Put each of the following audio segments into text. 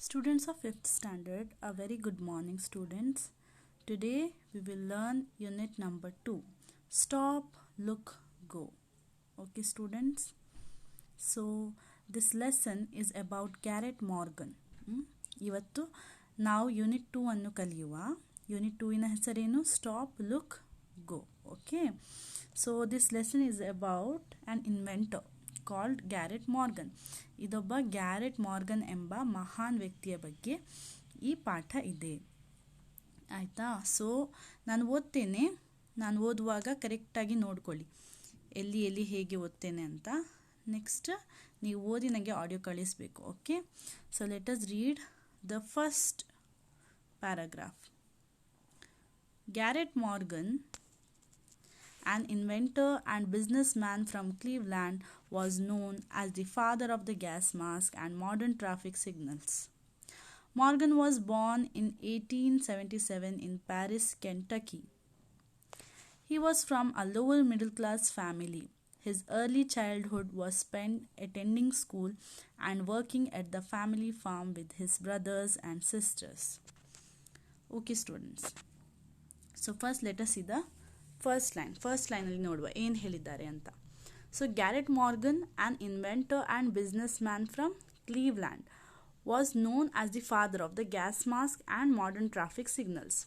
Students of 5th standard, a very good morning students. Today we will learn unit number 2. Stop, look, go. Okay students. So this lesson is about Garrett Morgan. ಇವತ್ತು ನಾವು unit 2 ಅನ್ನು ಕಲಿಯುವ. Unit 2 ಹೆಸರೇನು? Stop, look, go. Okay. So this lesson is about an inventor called Garrett Morgan. ಇದೊಬ್ಬ Garrett Morgan ಎಂಬ ಮಹಾನ್ ವ್ಯಕ್ತಿಯ ಬಗ್ಗೆ ಈ ಪಾಠ ಇದೆ. ಆಯಿತಾ? ಸೊ ನಾನು ಓದ್ತೇನೆ. ನಾನು ಓದುವಾಗ ಕರೆಕ್ಟಾಗಿ ನೋಡ್ಕೊಳ್ಳಿ ಎಲ್ಲಿ ಹೇಗೆ ಓದ್ತೇನೆ ಅಂತ. ನೆಕ್ಸ್ಟ್ ನೀವು ಓದಿ ನನಗೆ ಆಡಿಯೋ ಕಳಿಸಬೇಕು. Okay. So let us read the first paragraph. Garrett Morgan, an inventor and businessman from Cleveland, was known as the father of the gas mask and modern traffic signals. Morgan was born in 1877 in Paris, Kentucky. He was from a lower middle class family. His early childhood was spent attending school and working at the family farm with his brothers and sisters. Okay students. So first let us see the first line. First line alli noduva ಏನು ಹೇಳಿದ್ದಾರೆ ಅಂತ. So Garrett Morgan, an inventor and businessman from Cleveland, was known as the father of the gas mask and modern traffic signals.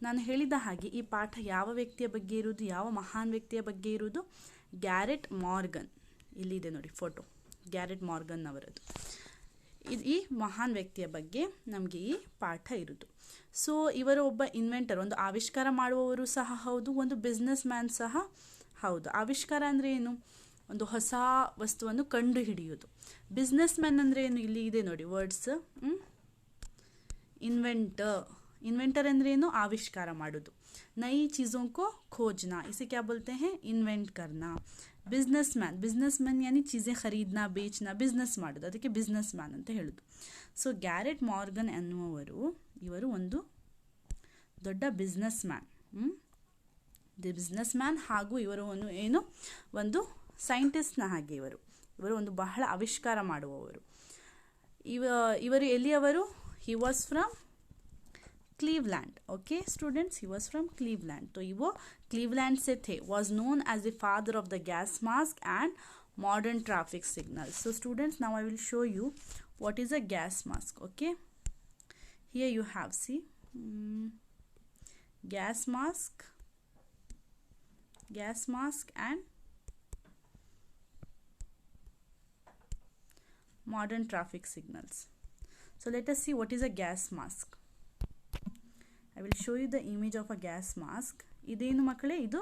ನಾನು ಹೇಳಿದ ಹಾಗೆ ಈ ಪಾಠ ಯಾವ ವ್ಯಕ್ತಿಯ ಬಗ್ಗೆ ಇರುವುದು, ಯಾವ ಮಹಾನ್ ವ್ಯಕ್ತಿಯ ಬಗ್ಗೆ ಇರುವುದು? Garrett Morgan. ಇಲ್ಲಿದೆ ನೋಡಿ ಫೋಟೋ, ಗ್ಯಾರೆಟ್ ಮಾರ್ಗನ್ ಅವರದ್ದು. ಈ ಮಹಾನ್ ವ್ಯಕ್ತಿಯ ಬಗ್ಗೆ ನಮಗೆ ಈ ಪಾಠ ಇರುವುದು. ಸೊ ಇವರು ಒಬ್ಬ ಇನ್ವೆಂಟರ್, ಒಂದು ಆವಿಷ್ಕಾರ ಮಾಡುವವರು ಸಹ ಹೌದು, ಒಂದು ಬಿಸ್ನೆಸ್ ಮ್ಯಾನ್ ಸಹ ಹೌದು. ಆವಿಷ್ಕಾರ ಅಂದರೆ ಏನು? ಒಂದು ಹೊಸ ವಸ್ತುವನ್ನು ಕಂಡು ಹಿಡಿಯೋದು. ಬಿಸ್ನೆಸ್ ಮ್ಯಾನ್ ಅಂದರೆ ಏನು? ಇಲ್ಲಿ ಇದೆ ನೋಡಿ ವರ್ಡ್ಸ್. इन्वेंटर ಅಂದ್ರೆ ಏನು? ಆವಿಷ್ಕಾರ ಮಾಡೋದು. नई चीज़ों को खोजना, इसे क्या बोलते हैं? इन्वेंट करना. बिजनेसमैन यानी चीज़ें खरीदना, बेचना, बिजनेस ಮಾಡೋದು, ಅದಕ್ಕೆ ಬಿಸ್ನೆಸ್ ಮ್ಯಾನ್ ಅಂತ ಹೇಳೋದು. ಸೊ ಗ್ಯಾರೆಟ್ ಮಾರ್ಗನ್ ಎನ್ನುವರು ಇವರು ಒಂದು ದೊಡ್ಡ ಬಿಸ್ನೆಸ್ ಮ್ಯಾನ್ ಹಾಗೂ ಇವರು ಒಂದು ಸೈಂಟಿಸ್ಟ್ನ ಹಾಗೆ ಇವರು ಒಂದು ಬಹಳ ಆವಿಷ್ಕಾರ ಮಾಡುವವರು. ಇವರು ಎಲ್ಲಿಯವರು? He was from Cleveland. Okay students, he was from Cleveland. तो वो Cleveland से थे. Was known as the father of the gas mask and modern traffic signals. So students, now I will show you what is a gas mask. Okay, here you have, see, gas mask and modern traffic signals. So let us see what is a gas mask. I will show you the image of a gas mask. इदेनु मकड़े इदो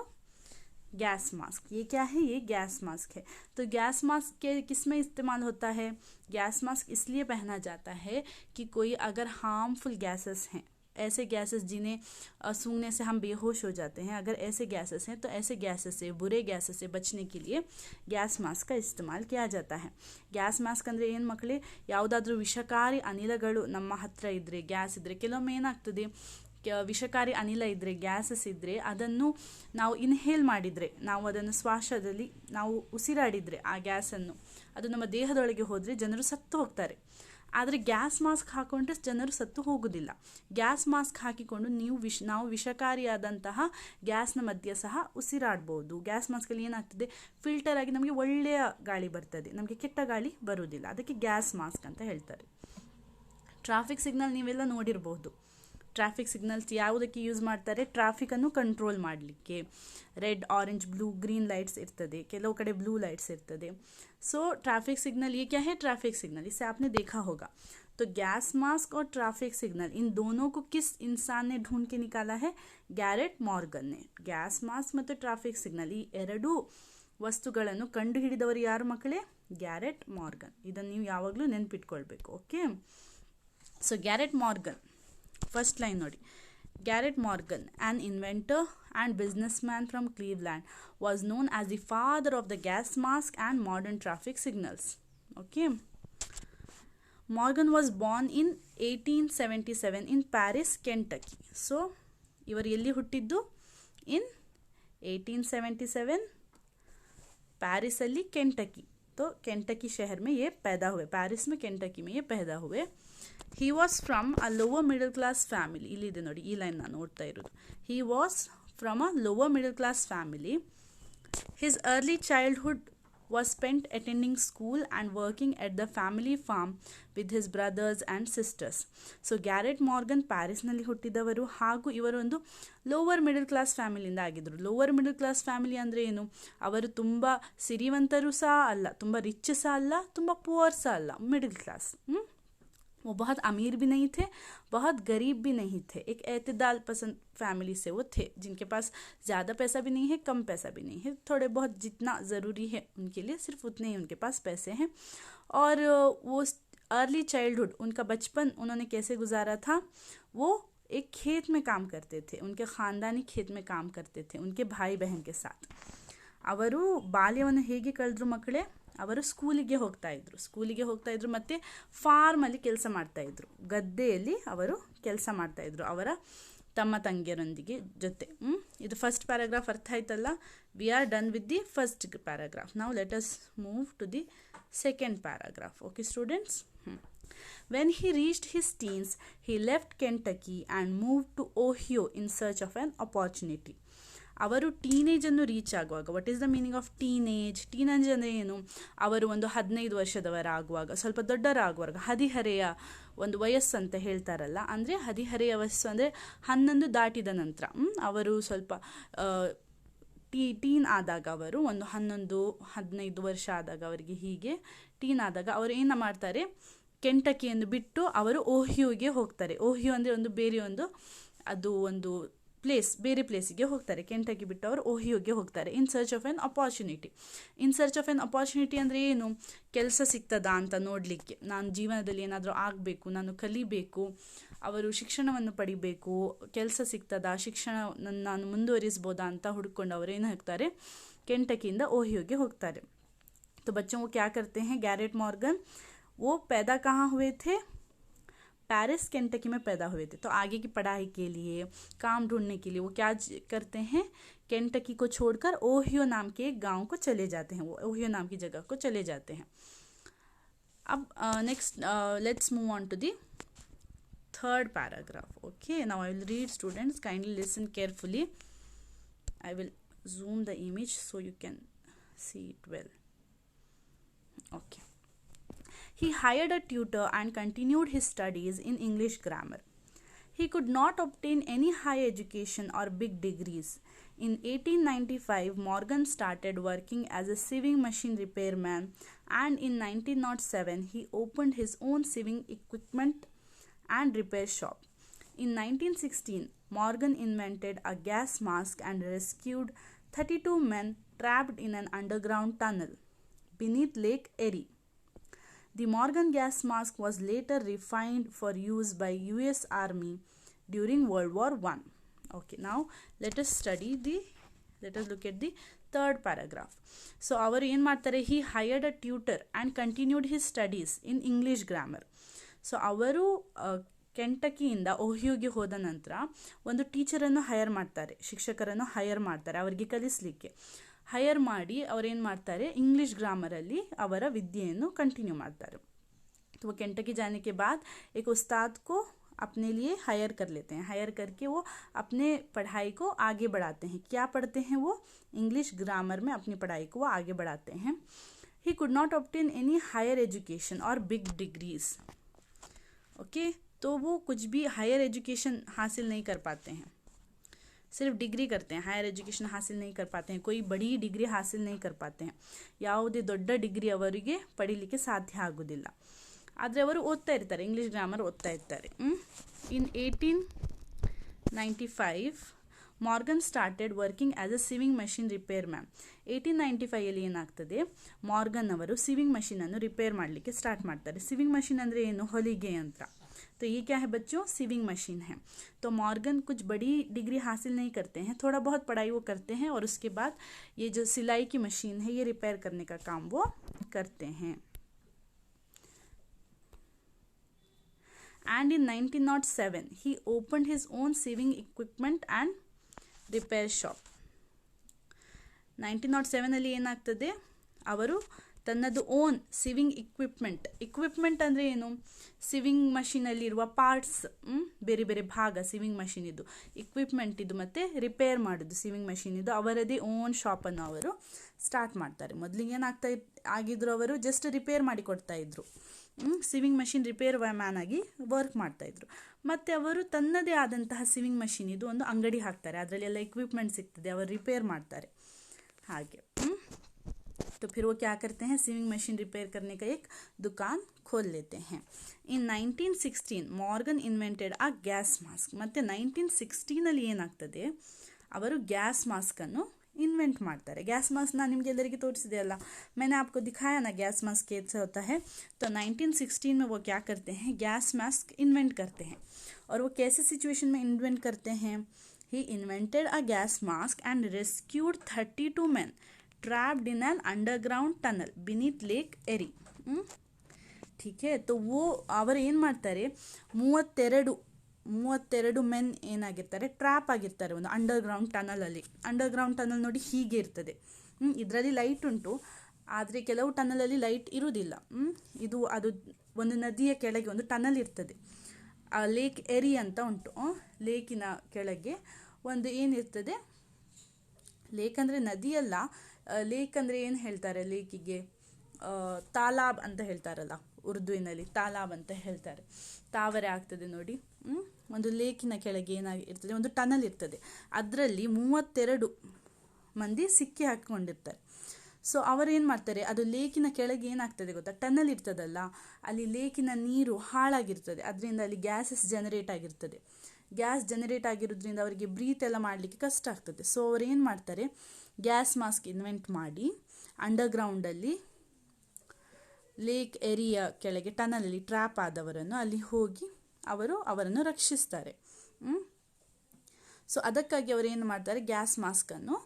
gas mask. ये क्या है? ये gas mask है. तो gas mask के किस में इस्तेमाल होता है? गैस मास्क इसलिए पहना जाता है कि कोई अगर हार्मफुल गैसेस हैं, ऐसे गैसेस जिन्हें सूंघने से हम बेहोश हो जाते हैं, अगर ऐसे गैसेस हैं तो ऐसे गैसेस से, बुरे गैसेस से बचने के लिए गैस मास्क का इस्तेमाल किया जाता है. ಗ್ಯಾಸ್ ಮಾಸ್ಕ್ ಅಂದರೆ ಏನು ಮಕ್ಕಳೇ? ಯಾವುದಾದ್ರೂ ವಿಷಕಾರಿ ಅನಿಲಗಳು ನಮ್ಮ ಹತ್ರ ಇದ್ದರೆ, ಗ್ಯಾಸ್ ಇದ್ದರೆ, ಕೆಲವೊಮ್ಮೆ ಏನಾಗ್ತದೆ, ವಿಷಕಾರಿ ಅನಿಲ ಇದ್ದರೆ, ಗ್ಯಾಸಸ್ ಇದ್ದರೆ, ಅದನ್ನು ನಾವು ಇನ್ಹೇಲ್ ಮಾಡಿದರೆ, ನಾವು ಅದನ್ನು ಶ್ವಾಸದಲ್ಲಿ ನಾವು ಉಸಿರಾಡಿದರೆ ಆ ಗ್ಯಾಸನ್ನು, ಅದು ನಮ್ಮ ದೇಹದೊಳಗೆ ಹೋದರೆ ಜನರು ಸತ್ತು ಹೋಗ್ತಾರೆ. ಆದರೆ ಗ್ಯಾಸ್ ಮಾಸ್ಕ್ ಹಾಕೊಂಡ್ರೆ ಜನರು ಸತ್ತು ಹೋಗೋದಿಲ್ಲ. ಗ್ಯಾಸ್ ಮಾಸ್ಕ್ ಹಾಕಿಕೊಂಡು ನಾವು ವಿಷಕಾರಿಯಾದಂತಹ ಗ್ಯಾಸ್ನ ಮಧ್ಯೆ ಸಹ ಉಸಿರಾಡ್ಬೋದು. ಗ್ಯಾಸ್ ಮಾಸ್ಕಲ್ಲಿ ಏನಾಗ್ತದೆ? ಫಿಲ್ಟರ್ ಆಗಿ ನಮಗೆ ಒಳ್ಳೆಯ ಗಾಳಿ ಬರ್ತದೆ, ನಮಗೆ ಕೆಟ್ಟ ಗಾಳಿ ಬರೋದಿಲ್ಲ. ಅದಕ್ಕೆ ಗ್ಯಾಸ್ ಮಾಸ್ಕ್ ಅಂತ ಹೇಳ್ತಾರೆ. ಟ್ರಾಫಿಕ್ ಸಿಗ್ನಲ್ ನೀವೆಲ್ಲ ನೋಡಿರ್ಬೋದು. ಟ್ರಾಫಿಕ್ ಸಿಗ್ನಲ್ಸ್ ಯಾವುದಕ್ಕೆ ಯೂಸ್ ಮಾಡ್ತಾರೆ? ಟ್ರಾಫಿಕನ್ನು ಕಂಟ್ರೋಲ್ ಮಾಡಲಿಕ್ಕೆ. Red, orange, blue, green lights ಇರ್ತದೆ, ಕೆಲವು ಕಡೆ ಬ್ಲೂ लाइट्स इರ್ತದೆ. सो ट्रैफिक सिग्नल ये क्या है? Traffic signal. इसे आपने देखा होगा. तो गैस मास्क और ट्रैफिक सिग्नल, इन दोनों को किस इंसान ने ढूंढ के निकाला है? ग्यारेट मॉर्गन ने. ಗ್ಯಾಸ್ ಮಾಸ್ಕ್ ಮತ್ತು ಟ್ರಾಫಿಕ್ ಸಿಗ್ನಲ್ ಈ ಎರಡೂ ವಸ್ತುಗಳನ್ನು ಕಂಡು ಹಿಡಿದವರು ಯಾರು ಮಕ್ಕಳೇ? Garrett Morgan. ಇದನ್ನು ನೀವು ಯಾವಾಗಲೂ ನೆನಪಿಟ್ಕೊಳ್ಬೇಕು. Okay. So Garrett Morgan, first line ನೋಡಿ. Garrett Morgan, an inventor and businessman from Cleveland, was known as the father of the gas mask and modern traffic signals. Okay. Morgan was born in 1877 in Paris, Kentucky. So, ಇವರು ಎಲ್ಲಿ ಹುಟ್ಟಿದ್ದು? in 1877 ಪ್ಯಾರಿಸಲ್ಲಿ, ಕೆಂಟಕಿ. तो Kentucky शहर में ये पैदा हुए, Paris में केंटकी में ये पैदा हुए. He was from a lower middle class family. ಇಲ್ಲಿದೆ ನೋಡಿ, ಈ ಲೈನ್ ನಾನು ಓದ್ತಾ ಇರೋದು. He was from a lower middle class family. His early childhood was spent attending school and working at the family farm with his brothers and sisters. So Garrett Morgan ಪ್ಯಾರಿಸ್ನಲ್ಲಿ ಹುಟ್ಟಿದವರು ಹಾಗೂ ಇವರು ಒಂದು ಲೋವರ್ ಮಿಡಲ್ ಕ್ಲಾಸ್ ಫ್ಯಾಮಿಲಿಯಿಂದ ಆಗಿದ್ದರು. Lower middle class family ಅಂದರೆ ಏನು? ಅವರು ತುಂಬ ಸಿರಿವಂತರು ಸಹ ಅಲ್ಲ, ತುಂಬ ರಿಚ್ ಸಹ ಅಲ್ಲ, ತುಂಬ ಪುವರ್ ಸಹ ಅಲ್ಲ, ಮಿಡಲ್ ಕ್ಲಾಸ್. वो बहुत अमीर भी नहीं थे, बहुत गरीब भी नहीं थे. एक एतदाल पसंद फैमिली से वो थे, जिनके पास ज़्यादा पैसा भी नहीं है, कम पैसा भी नहीं है, थोड़े बहुत जितना ज़रूरी है उनके लिए सिर्फ उतने ही उनके पास पैसे हैं. और वो अर्ली चाइल्डहुड, उनका बचपन उन्होंने कैसे गुजारा था? वो एक खेत में काम करते थे, उनके ख़ानदानी खेत में काम करते थे उनके भाई बहन के साथ. ಅವರು ಬಾಲ್ಯವನ್ನು ಹೇಗೆ ಕಳೆದ್ರು ಮಕ್ಕಳೇ? ಅವರು ಸ್ಕೂಲಿಗೆ ಹೋಗ್ತಾ ಇದ್ರು ಮತ್ತು ಫಾರ್ಮಲ್ಲಿ ಕೆಲಸ ಮಾಡ್ತಾಯಿದ್ರು, ಗದ್ದೆಯಲ್ಲಿ ಅವರು ಕೆಲಸ ಮಾಡ್ತಾಯಿದ್ರು ಅವರ ತಮ್ಮ ತಂಗಿಯರೊಂದಿಗೆ ಜೊತೆ. ಇದು ಫಸ್ಟ್ ಪ್ಯಾರಾಗ್ರಾಫ್ ಅರ್ಥ ಆಯ್ತಲ್ಲ? We are done with the first paragraph. Now let us move to the second paragraph. Okay students. When he reached his teens, he left Kentucky and moved to Ohio in search of an opportunity. ಅವರು ಟೀನೇಜನ್ನು reach ಆಗುವಾಗ, what is the meaning of teenage? Teenage ಅಂದರೆ ಏನು? ಅವರು ಒಂದು 15 ವರ್ಷದವರಾಗುವಾಗ, ಸ್ವಲ್ಪ ದೊಡ್ಡವರಾಗುವಾಗ, ಹದಿಹರೆಯ ಒಂದು ವಯಸ್ಸು ಅಂತ ಹೇಳ್ತಾರಲ್ಲ, ಅಂದರೆ ಹದಿಹರೆಯ ವಯಸ್ಸು ಅಂದರೆ 11 ದಾಟಿದ ನಂತರ. ಅವರು ಸ್ವಲ್ಪ ಟೀನ್ ಆದಾಗ, ಅವರು ಒಂದು 11-15 ವರ್ಷ ಆದಾಗ, ಅವರಿಗೆ ಹೀಗೆ ಟೀನ್ ಆದಾಗ ಅವರು ಏನು ಮಾಡ್ತಾರೆ? ಕೆಂಟಕಿಯನ್ನು ಬಿಟ್ಟು ಅವರು ಓಹಿಯೋಗೆ ಹೋಗ್ತಾರೆ. ಓಹಿಯೋ ಅಂದರೆ ಒಂದು ಬೇರೆ ಅದು ಒಂದು ಬೇರೆ ಪ್ಲೇಸಿಗೆ ಹೋಗ್ತಾರೆ. ಕೆಂಟಕಿ ಬಿಟ್ಟು ಅವರು ಓಹಿಯೋಗೆ ಹೋಗ್ತಾರೆ. In search of N opportunity ಅಂದರೆ ಏನು? ಕೆಲಸ ಸಿಗ್ತದಾ ಅಂತ ನೋಡಲಿಕ್ಕೆ, ನಾನು ಜೀವನದಲ್ಲಿ ಏನಾದರೂ ಆಗಬೇಕು, ನಾನು ಕಲಿಬೇಕು, ಅವರು ಶಿಕ್ಷಣವನ್ನು ಪಡಿಬೇಕು, ಕೆಲಸ ಸಿಗ್ತದಾ, ಶಿಕ್ಷಣ ನಾನು ಮುಂದುವರಿಸ್ಬೋದಾ ಅಂತ ಹುಡ್ಕೊಂಡು ಅವರು ಏನು ಹೋಗ್ತಾರೆ? ಕೆಂಟಕಿಯಿಂದ ಓಹಿಯೋಗೆ ಹೋಗ್ತಾರೆ. तो बच्चों वो क्या करते हैं? गैरेट मॉर्गन वो पैदा कहाँ हुए थे? पेरिस केंटकी में पैदा हुए थे. तो आगे की पढ़ाई के लिए, काम ढूंढने के लिए वो क्या करते हैं? केंटकी को छोड़कर ओहियो नाम के एक गांव को चले जाते हैं. वो ओहियो नाम की जगह को चले जाते हैं. अब next let's move on to the third paragraph. Okay, now I will read. Students kindly listen carefully. I will zoom the image so you can see it well. Okay. He hired a tutor and continued his studies in English grammar. He could not obtain any higher education or big degrees. In 1895, Morgan started working as a sewing machine repairman, and in 1907, he opened his own sewing equipment and repair shop. In 1916, Morgan invented a gas mask and rescued 32 men trapped in an underground tunnel beneath Lake Erie. The Morgan gas mask was later refined for use by US Army during World War I. Okay, now let us look at the third paragraph. So ಅವರು ಏನು ಮಾಡ್ತಾರೆ? He hired a tutor and continued his studies in English grammar. So ಅವರು ಕೆಂಟಕಿಯಿಂದ ಓಹಿಯೋಗೆ ಹೋದ ನಂತರ ಒಂದು ಟೀಚರನ್ನು hire ಮಾಡ್ತಾರೆ, ಶಿಕ್ಷಕರನ್ನು hire ಮಾಡ್ತಾರೆ ಅವರಿಗೆ ಕಲಿಸಲಿಕ್ಕೆ. ಹೈರ್ ಮಾಡಿ ಅವರೇನು ಮಾಡ್ತಾರೆ? ಇಂಗ್ಲೀಷ್ ಗ್ರಾಮರಲ್ಲಿ ಅವರ ವಿದ್ಯೆಯನ್ನು ಕಂಟಿನ್ಯೂ ಮಾಡ್ತಾರೆ. तो वो केंटकी जाने के बाद एक उस्ताद को अपने लिए हायर कर लेते हैं. हायर करके वो अपने पढ़ाई को आगे बढ़ाते हैं. क्या पढ़ते हैं वो? इंग्लिश ग्रामर में अपनी पढ़ाई को वो आगे बढ़ाते हैं. He could not obtain any higher education or big degrees. Okay, तो वो कुछ भी हायर एजुकेशन हासिल नहीं कर पाते हैं, सिर्फ डिग्री करते हैं, हायर एजुकेशन हासिल नहीं कर पाते हैं, कोई बड़ी डिग्री हासिल नहीं कर पाते हैं. ಯಾವುದೇ ದೊಡ್ಡ ಡಿಗ್ರಿ ಅವರಿಗೆ ಪಡೀಲಿಕ್ಕೆ ಸಾಧ್ಯ ಆಗೋದಿಲ್ಲ. ಆದರೆ ಅವರು ಓದ್ತಾ ಇರ್ತಾರೆ, ಇಂಗ್ಲೀಷ್ ಗ್ರಾಮರ್ ಓದ್ತಾ ಇರ್ತಾರೆ. ಇನ್ 1895 Morgan started working as a ಸಿವಿಂಗ್ machine repair man. 1895 ಏನಾಗ್ತದೆ? ಮಾರ್ಗನ್ ಅವರು ಸಿವಿಂಗ್ ಮಷೀನನ್ನು ರಿಪೇರ್ ಮಾಡಲಿಕ್ಕೆ ಸ್ಟಾರ್ಟ್ ಮಾಡ್ತಾರೆ. ಸಿವಿಂಗ್ ಮಷೀನ್ ಅಂದರೆ ಏನು? ಹೊಲಿಗೆ ಯಂತ್ರ. तो ये क्या है बच्चों? सिविंग मशीन है. तो मॉर्गन कुछ बड़ी डिग्री हासिल नहीं करते हैं, थोड़ा बहुत पढ़ाई वो करते हैं और उसके बाद ये जो सिलाई की मशीन है ये रिपेयर करने का काम वो करते हैं. And in 1907 he opened his own sewing equipment and repair shop. 1907 ಅಲ್ಲಿ ಏನಾಗ್ತದೆ? ಅವರು ತನ್ನದು ಓನ್ ಸಿವಿಂಗ್ ಇಕ್ವಿಪ್ಮೆಂಟ್ ಅಂದರೆ ಏನು, ಸಿವಿಂಗ್ ಮಷೀನಲ್ಲಿರುವ ಪಾರ್ಟ್ಸ್, ಬೇರೆ ಬೇರೆ ಭಾಗ ಸಿವಿಂಗ್ ಮಷೀನಿದ್ದು ಇಕ್ವಿಪ್ಮೆಂಟ್ ಇದು ಮತ್ತು ರಿಪೇರ್ ಮಾಡೋದು ಸಿವಿಂಗ್ ಮಷೀನಿದ್ದು ಅವರದೇ ಓನ್ ಶಾಪನ್ನು ಅವರು ಸ್ಟಾರ್ಟ್ ಮಾಡ್ತಾರೆ. ಮೊದಲಿಗೆ ಆಗಿದ್ರು, ಅವರು ಜಸ್ಟ್ ರಿಪೇರ್ ಮಾಡಿ ಕೊಡ್ತಾ ಇದ್ರು, ಸಿವಿಂಗ್ ಮಷೀನ್ ರಿಪೇರ್ ಮ್ಯಾನ್ ಆಗಿ ವರ್ಕ್ ಮಾಡ್ತಾಯಿದ್ರು. ಮತ್ತು ಅವರು ತನ್ನದೇ ಆದಂತಹ ಸಿವಿಂಗ್ ಮಷೀನ್ ಇದು ಒಂದು ಅಂಗಡಿ ಹಾಕ್ತಾರೆ, ಅದರಲ್ಲಿ ಎಲ್ಲ ಇಕ್ವಿಪ್ಮೆಂಟ್ ಸಿಗ್ತದೆ, ಅವರು ರಿಪೇರ್ ಮಾಡ್ತಾರೆ ಹಾಗೆ. तो फिर वो क्या करते हैं, सिविंग मशीन रिपेयर करने का एक दुकान खोल लेते हैं. In 1916 ಮಾರ್ಗನ್ ಇನ್ವೆಂಟೆಡ್ ಆ ಗ್ಯಾಸ್ ಮಾಸ್ಕ್. ಮತ್ತು 1916 ಏನಾಗ್ತದೆ, ಅವರು ಗ್ಯಾಸ್ ಮಾಸ್ಕನ್ನು इन्वेंट ಮಾಡ್ತಾರೆ. ಗ್ಯಾಸ್ ಮಾಸ್ಕ್ ನಾನು ನಿಮಗೆಲ್ಲರಿಗೆ ತೋರಿಸಿದೆ ಅಲ್ಲ, मैंने आपको दिखाया ना गैस मास्क कैसे होता है. तो 1916 में वो क्या करते हैं, गैस मास्क इन्वेंट करते हैं. और वो कैसे सिचुएशन में इन्वेंट करते हैं, he invented a gas mask and rescued 32 men trapped in an underground tunnel beneath Lake Erie. ठीक है, तो वो ಅವರು ಏನು ಮಾಡ್ತಾರೆ, 32 ಮೆನ್ ಏನಾಗಿರ್ತಾರೆ, ಟ್ರ್ಯಾಪ್ ಆಗಿರ್ತಾರೆ ಒಂದು ಅಂಡರ್ಗ್ರೌಂಡ್ ಟನಲಲ್ಲಿ. ಅಂಡರ್ಗ್ರೌಂಡ್ ಟನಲ್ ನೋಡಿ ಹೀಗೆ ಇರ್ತದೆ, ಇದರಲ್ಲಿ ಲೈಟ್ ಉಂಟು, ಆದರೆ ಕೆಲವು ಟನಲಲ್ಲಿ ಲೈಟ್ ಇರುವುದಿಲ್ಲ. ಅದು ಒಂದು ನದಿಯ ಕೆಳಗೆ ಒಂದು ಟನಲ್ ಇರ್ತದೆ, ಲೇಕ್ ಎರಿ ಅಂತ ಉಂಟು. ಲೇಕಿನ ಕೆಳಗೆ ಒಂದು ಏನಿರ್ತದೆ, ಲೇಕ್ ಅಂದರೆ ನದಿಯಲ್ಲ, ಲೇಕ್ ಅಂದರೆ ಏನು ಹೇಳ್ತಾರೆ, ಲೇಕಿಗೆ ತಾಲಾಬ್ ಅಂತ ಹೇಳ್ತಾರಲ್ಲ ಉರ್ದುವಿನಲ್ಲಿ, ತಾಲಾಬ್ ಅಂತ ಹೇಳ್ತಾರೆ, ತಾವರೆ ಆಗ್ತದೆ ನೋಡಿ. ಒಂದು ಲೇಕಿನ ಕೆಳಗೆ ಏನಾಗಿರ್ತದೆ, ಒಂದು ಟನಲ್ ಇರ್ತದೆ, ಅದರಲ್ಲಿ 32 ಮಂದಿ ಸಿಕ್ಕಿ ಹಾಕಿಕೊಂಡಿರ್ತಾರೆ. ಸೊ ಅವರು ಏನು ಮಾಡ್ತಾರೆ, ಅದು ಲೇಕಿನ ಕೆಳಗೆ ಏನಾಗ್ತದೆ ಗೊತ್ತಾ, ಟನಲ್ ಇರ್ತದಲ್ಲ, ಅಲ್ಲಿ ಲೇಕಿನ ನೀರು ಹಾಳಾಗಿರ್ತದೆ, ಅದರಿಂದ ಅಲ್ಲಿ ಗ್ಯಾಸಸ್ ಜನರೇಟ್ ಆಗಿರ್ತದೆ. ಗ್ಯಾಸ್ ಜನರೇಟ್ ಆಗಿರೋದ್ರಿಂದ ಅವರಿಗೆ ಬ್ರೀತ್ ಎಲ್ಲ ಮಾಡಲಿಕ್ಕೆ ಕಷ್ಟ ಆಗ್ತದೆ. ಸೊ ಅವ್ರು ಏನು ಮಾಡ್ತಾರೆ, ಗ್ಯಾಸ್ ಮಾಸ್ಕ್ ಇನ್ವೆಂಟ್ ಮಾಡಿ ಅಂಡರ್ಗ್ರೌಂಡಲ್ಲಿ ಲೇಕ್ ಎರಿಯ ಕೆಳಗೆ ಟನಲಲ್ಲಿ ಟ್ರ್ಯಾಪ್ ಆದವರನ್ನು ಅಲ್ಲಿ ಹೋಗಿ ಅವರನ್ನು ರಕ್ಷಿಸ್ತಾರೆ. ಸೊ ಅದಕ್ಕಾಗಿ ಅವರು ಏನು ಮಾಡ್ತಾರೆ, ಗ್ಯಾಸ್ ಮಾಸ್ಕನ್ನು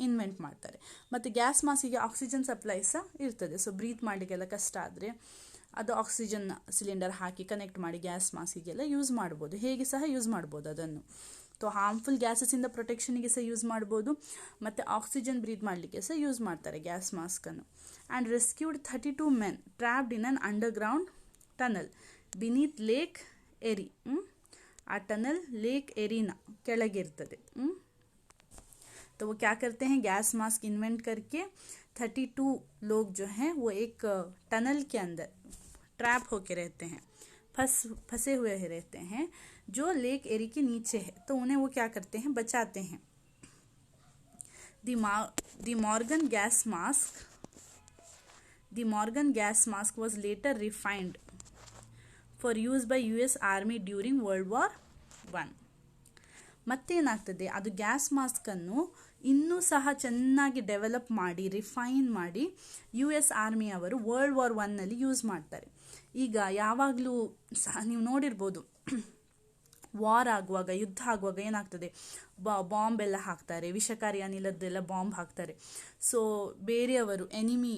ಇನ್ವೆಂಟ್ ಮಾಡ್ತಾರೆ. ಮತ್ತು ಗ್ಯಾಸ್ ಮಾಸ್ಕಿಗೆ ಆಕ್ಸಿಜನ್ ಸಪ್ಲೈ ಸಹ ಇರ್ತದೆ. ಸೊ ಬ್ರೀತ್ ಮಾಡಲಿಕ್ಕೆಲ್ಲ ಕಷ್ಟ ಆದರೆ ಅದು ಆಕ್ಸಿಜನ್ ಸಿಲಿಂಡರ್ ಹಾಕಿ ಕನೆಕ್ಟ್ ಮಾಡಿ ಗ್ಯಾಸ್ ಮಾಸ್ಕಿಗೆಲ್ಲ ಯೂಸ್ ಮಾಡ್ಬೋದು, ಹೇಗೆ ಸಹ ಯೂಸ್ ಮಾಡ್ಬೋದು ಅದನ್ನು. ಸೊ ಹಾರ್ಮ್ಫುಲ್ ಗ್ಯಾಸಸ್ಸಿಂದ ಪ್ರೊಟೆಕ್ಷನ್ಗೆ ಸಹ ಯೂಸ್ ಮಾಡ್ಬೋದು, ಮತ್ತು ಆಕ್ಸಿಜನ್ ಬ್ರೀತ್ ಮಾಡಲಿಕ್ಕೆ ಸಹ ಯೂಸ್ ಮಾಡ್ತಾರೆ ಗ್ಯಾಸ್ ಮಾಸ್ಕನ್ನು. And rescued 32 men trapped in an underground tunnel beneath Lake Erie. आ टनल लेक एरीना ಕೆಳಗೆ ಇರ್ತದೆ. तो वो क्या करते हैं, गैस मास्क इन्वेंट करके 32 लोग जो हैं वो एक टनल के अंदर ट्रैप होके रहते हैं, फंसे हुए रहते हैं, जो लेक एरी के नीचे है. तो उन्हें वो क्या करते हैं, बचाते हैं. The Morgan gas mask was later refined for use by US Army during World War I. ಮತ್ತೇನಾಗ್ತದೆ, ಅದು ಗ್ಯಾಸ್ ಮಾಸ್ಕನ್ನು ಇನ್ನೂ ಸಹ ಚೆನ್ನಾಗಿ ಡೆವಲಪ್ ಮಾಡಿ ರಿಫೈನ್ ಮಾಡಿ US ಆರ್ಮಿ ಅವರು World War I ಯೂಸ್ ಮಾಡ್ತಾರೆ. ಈಗ ಯಾವಾಗಲೂ ಸಹ ನೀವು ನೋಡಿರ್ಬೋದು, ವಾರ್ ಆಗುವಾಗ, ಯುದ್ಧ ಆಗುವಾಗ ಏನಾಗ್ತದೆ, ಬಾಂಬ್ ಎಲ್ಲ ಹಾಕ್ತಾರೆ, ವಿಷಕಾರಿ ಅನಿಲದ್ದೆಲ್ಲ ಬಾಂಬ್ ಹಾಕ್ತಾರೆ. ಸೊ ಬೇರೆಯವರು ಎನಿಮಿ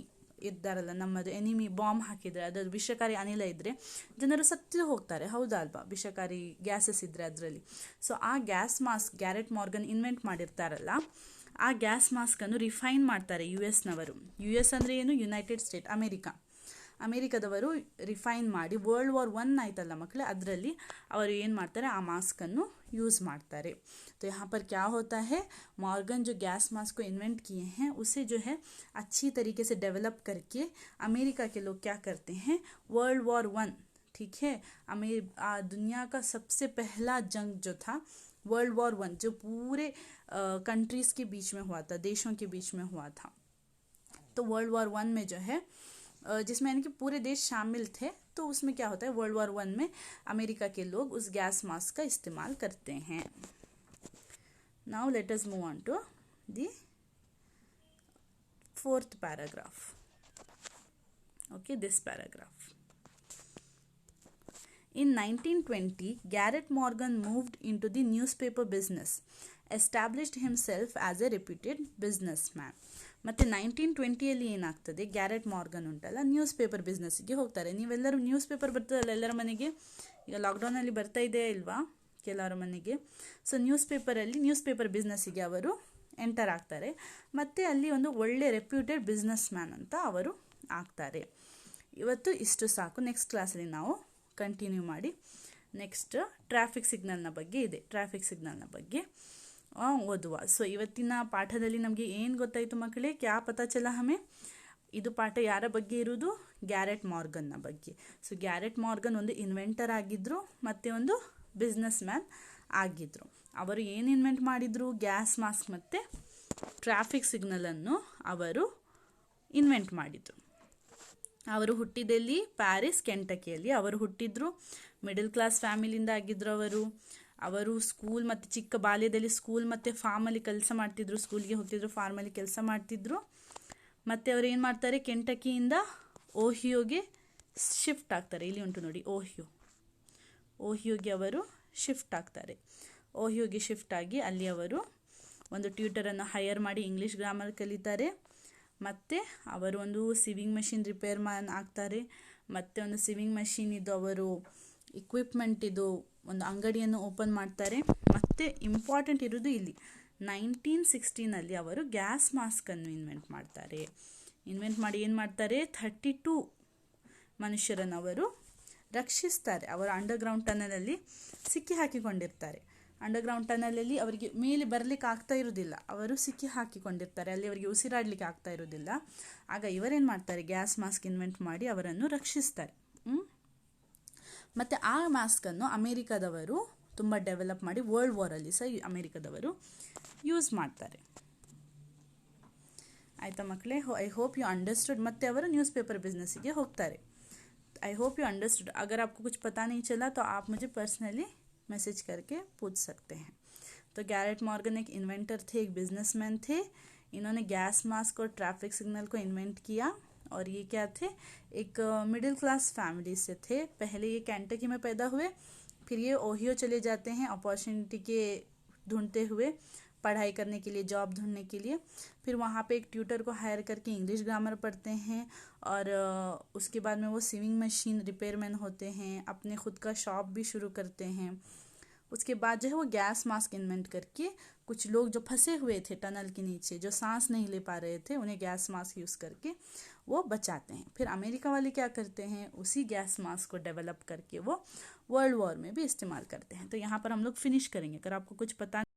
ಇದ್ದಾರಲ್ಲ, ನಮ್ಮದು ಎನಿಮಿ ಬಾಂಬ್ ಹಾಕಿದರೆ, ಅದರ ವಿಷಕಾರಿ ಅನಿಲ ಇದ್ದರೆ ಜನರು ಸತ್ತು ಹೋಗ್ತಾರೆ, ಹೌದಾ ಅಲ್ವಾ, ವಿಷಕಾರಿ ಗ್ಯಾಸಸ್ ಇದ್ದರೆ ಅದರಲ್ಲಿ. ಸೊ ಆ gas mask Garrett Morgan invent ಮಾಡಿರ್ತಾರಲ್ಲ, ಆ ಗ್ಯಾಸ್ ಮಾಸ್ಕನ್ನು ರಿಫೈನ್ ಮಾಡ್ತಾರೆ US US ಅಂದರೆ ಏನು, ಯುನೈಟೆಡ್ ಸ್ಟೇಟ್, ಅಮೇರಿಕಾದವರು ರಿಫೈನ್ ಮಾಡಿ ವರ್ಲ್ಡ್ ವಾರ್ I ಆಯ್ತಲ್ಲ ಮಕ್ಕಳೇ, ಅದರಲ್ಲಿ ಅವರು ಏನು ಮಾಡ್ತಾರೆ, ಆ ಮಾಸ್ಕನ್ನು ಯೂಸ್ ಮಾಡ್ತಾರೆ. तो यहाँ पर क्या होता है, मॉर्गन जो गैस मास्क को इन्वेंट किए हैं उसे जो है अच्छी तरीके से डेवलप करके अमेरिका के लोग क्या करते हैं, वर्ल्ड वार I, ठीक है, दुनिया का सबसे पहला जंग जो था वर्ल्ड वार I, जो पूरे कंट्रीज़ के बीच में हुआ था, देशों के बीच में हुआ था. तो वर्ल्ड वार I में जो है, जिसमें यानी कि पूरे देश शामिल थे, तो उसमें क्या होता है, वर्ल्ड वार I में अमेरिका के लोग उस गैस मास्क का इस्तेमाल करते हैं. Now let us move on to the 4th paragraph. Okay, this paragraph. In 1920, Garrett Morgan moved into the newspaper business, established himself as a reputed businessman. ಮತ್ತು 1920 ಏನಾಗ್ತದೆ, ಗ್ಯಾರೆಟ್ ಮಾರ್ಗನ್ ಉಂಟಲ್ಲ, ನ್ಯೂಸ್ ಪೇಪರ್ ಬಿಸ್ನೆಸ್ಸಿಗೆ ಹೋಗ್ತಾರೆ. ನೀವೆಲ್ಲರೂ news paper ಬರ್ತದಲ್ಲ ಎಲ್ಲರ ಮನೆಗೆ, ಈಗ ಲಾಕ್ಡೌನಲ್ಲಿ ಬರ್ತಾ ಇದೆ ಇಲ್ವಾ ಕೆಲವರ ಮನೆಗೆ. ಸೊ ನ್ಯೂಸ್ ಪೇಪರ್ ಬಿಸ್ನೆಸ್ಸಿಗೆ ಅವರು ಎಂಟರ್ ಆಗ್ತಾರೆ, ಮತ್ತು ಅಲ್ಲಿ ಒಂದು ಒಳ್ಳೆ ರೆಪ್ಯೂಟೆಡ್ ಬಿಸ್ನೆಸ್ ಮ್ಯಾನ್ ಅಂತ ಅವರು ಆಗ್ತಾರೆ. ಇವತ್ತು ಇಷ್ಟು ಸಾಕು. ನೆಕ್ಸ್ಟ್ ಕ್ಲಾಸಲ್ಲಿ ನಾವು ಕಂಟಿನ್ಯೂ ಮಾಡಿ ನೆಕ್ಸ್ಟ್ ಟ್ರಾಫಿಕ್ ಸಿಗ್ನಲ್ನ ಬಗ್ಗೆ ಇದೆ, ಟ್ರಾಫಿಕ್ ಸಿಗ್ನಲ್ನ ಬಗ್ಗೆ ಓದುವ. ಸೊ ಇವತ್ತಿನ ಪಾಠದಲ್ಲಿ ನಮಗೆ ಏನು ಗೊತ್ತಾಯಿತು ಮಕ್ಕಳೇ? ಕ್ಯಾ ಪತಾ ಚಲ ಹಮೆ? ಇದು ಪಾಠ ಯಾರ ಬಗ್ಗೆ ಇರುವುದು? ಗ್ಯಾರೆಟ್ ಮಾರ್ಗನ್ನ ಬಗ್ಗೆ. ಸೊ ಗ್ಯಾರೆಟ್ ಮಾರ್ಗನ್ ಒಂದು ಇನ್ವೆಂಟರ್ ಆಗಿದ್ದರು ಮತ್ತು ಒಂದು ಬಿಸ್ನೆಸ್ ಮ್ಯಾನ್ ಆಗಿದ್ದರು. ಅವರು ಏನು ಇನ್ವೆಂಟ್ ಮಾಡಿದರು? ಗ್ಯಾಸ್ ಮಾಸ್ಕ್ ಮತ್ತು ಟ್ರಾಫಿಕ್ ಸಿಗ್ನಲನ್ನು ಅವರು ಇನ್ವೆಂಟ್ ಮಾಡಿದರು. ಅವರು ಹುಟ್ಟಿದಲ್ಲಿ ಪ್ಯಾರಿಸ್, ಕೆಂಟಕಿಯಲ್ಲಿ ಅವರು ಹುಟ್ಟಿದ್ರು. ಮಿಡಲ್ ಕ್ಲಾಸ್ ಫ್ಯಾಮಿಲಿಯಿಂದ ಆಗಿದ್ದರು. ಅವರು ಸ್ಕೂಲ್ ಮತ್ತು ಚಿಕ್ಕ ಬಾಲ್ಯದಲ್ಲಿ ಸ್ಕೂಲ್ ಮತ್ತು ಫಾರ್ಮಲ್ಲಿ ಕೆಲಸ ಮಾಡ್ತಿದ್ರು. ಸ್ಕೂಲ್ಗೆ ಹೋಗ್ತಿದ್ರು, ಫಾರ್ಮಲ್ಲಿ ಕೆಲಸ ಮಾಡ್ತಿದ್ರು. ಮತ್ತು ಅವರು ಏನು ಮಾಡ್ತಾರೆ? ಕೆಂಟಕಿಯಿಂದ ಓಹಿಯೋಗೆ ಶಿಫ್ಟ್ ಆಗ್ತಾರೆ. ಇಲ್ಲಿ ಉಂಟು ನೋಡಿ ಓಹಿಯೋಗೆ ಅವರು ಶಿಫ್ಟ್ ಆಗ್ತಾರೆ. ಓಹಿಯೋಗೆ ಶಿಫ್ಟ್ ಆಗಿ ಅಲ್ಲಿ ಅವರು ಒಂದು ಟ್ಯೂಟರನ್ನು ಹೈಯರ್ ಮಾಡಿ ಇಂಗ್ಲೀಷ್ ಗ್ರಾಮರ್ ಕಲಿತಾರೆ. ಮತ್ತು ಅವರು ಒಂದು ಸಿವಿಂಗ್ ಮಷಿನ್ ರಿಪೇರ್ ಮ್ಯಾನ್ ಆಗ್ತಾರೆ. ಮತ್ತು ಒಂದು ಸಿವಿಂಗ್ ಮಷಿನ್ ಇದು ಅವರು ಇಕ್ವಿಪ್ಮೆಂಟ್ ಇದು ಒಂದು ಅಂಗಡಿಯನ್ನು ಓಪನ್ ಮಾಡ್ತಾರೆ. ಮತ್ತು ಇಂಪಾರ್ಟೆಂಟ್ ಇರೋದು ಇಲ್ಲಿ 1916 ಅವರು ಗ್ಯಾಸ್ ಮಾಸ್ಕನ್ನು ಇನ್ವೆಂಟ್ ಮಾಡ್ತಾರೆ. ಇನ್ವೆಂಟ್ ಮಾಡಿ ಏನು ಮಾಡ್ತಾರೆ? 32 ಮನುಷ್ಯರನ್ನು ಅವರು ರಕ್ಷಿಸ್ತಾರೆ. ಅವರು ಅಂಡರ್ಗ್ರೌಂಡ್ ಟನಲಲ್ಲಿ ಸಿಕ್ಕಿ ಹಾಕಿಕೊಂಡಿರ್ತಾರೆ. ಅಂಡರ್ಗ್ರೌಂಡ್ ಟನಲಲ್ಲಿ ಅವರಿಗೆ ಮೇಲೆ ಬರಲಿಕ್ಕೆ ಆಗ್ತಾ ಇರೋದಿಲ್ಲ, ಅವರು ಸಿಕ್ಕಿ ಹಾಕಿಕೊಂಡಿರ್ತಾರೆ. ಅಲ್ಲಿ ಅವರಿಗೆ ಉಸಿರಾಡಲಿಕ್ಕೆ ಆಗ್ತಾ ಇರೋದಿಲ್ಲ. ಆಗ ಇವರೇನು ಮಾಡ್ತಾರೆ? ಗ್ಯಾಸ್ ಮಾಸ್ಕ್ ಇನ್ವೆಂಟ್ ಮಾಡಿ ಅವರನ್ನು ರಕ್ಷಿಸ್ತಾರೆ. ಮತ್ತು ಆ ಮಾಸ್ಕನ್ನು ಅಮೇರಿಕಾದವರು ತುಂಬ ಡೆವಲಪ್ ಮಾಡಿ ವರ್ಲ್ಡ್ ವಾರಲ್ಲಿ ಸಹ ಅಮೇರಿಕಾದವರು ಯೂಸ್ ಮಾಡ್ತಾರೆ. ಆಯಿತಾ ಮಕ್ಕಳೇ? I hope you understood. ಮತ್ತು ಅವರು न्यूज़ पेपर बिजनेसिಗೆ ಹೋಗ್ತಾರೆ. I hope you understood. अगर आपको कुछ पता नहीं चला तो आप मुझे पर्सनली मैसेज करके पूछ सकते हैं. तो गैरेट मॉर्गन एक इन्वेंटर थे, एक बिजनेसमैन थे. इन्होंने गैस मास्क और ट्रैफिक सिग्नल को इन्वेंट किया. और ये क्या थे? एक मिडिल क्लास फैमिली से थे. पहले ये कैंटकी में पैदा हुए, फिर ये ओहियो चले जाते हैं अपॉर्चुनिटी के ढूंढते हुए, पढ़ाई करने के लिए, जॉब ढूंढने के लिए. फिर वहाँ पे एक ट्यूटर को हायर करके इंग्लिश ग्रामर पढ़ते हैं. और उसके बाद में वो सिविंग मशीन रिपेयरमैन होते हैं, अपने खुद का शॉप भी शुरू करते हैं. उसके बाद जो है वो गैस मास्क इन्वेंट करके कुछ लोग जो फंसे हुए थे टनल के नीचे, जो सांस नहीं ले पा रहे थे, उन्हें गैस मास्क यूज़ करके वो बचाते हैं. फिर अमेरिका वाले क्या करते हैं? उसी गैस मास्क को डेवलप करके वो वर्ल्ड वॉर में भी इस्तेमाल करते हैं. तो यहाँ पर हम लोग फिनिश करेंगे. अगर आपको कुछ पता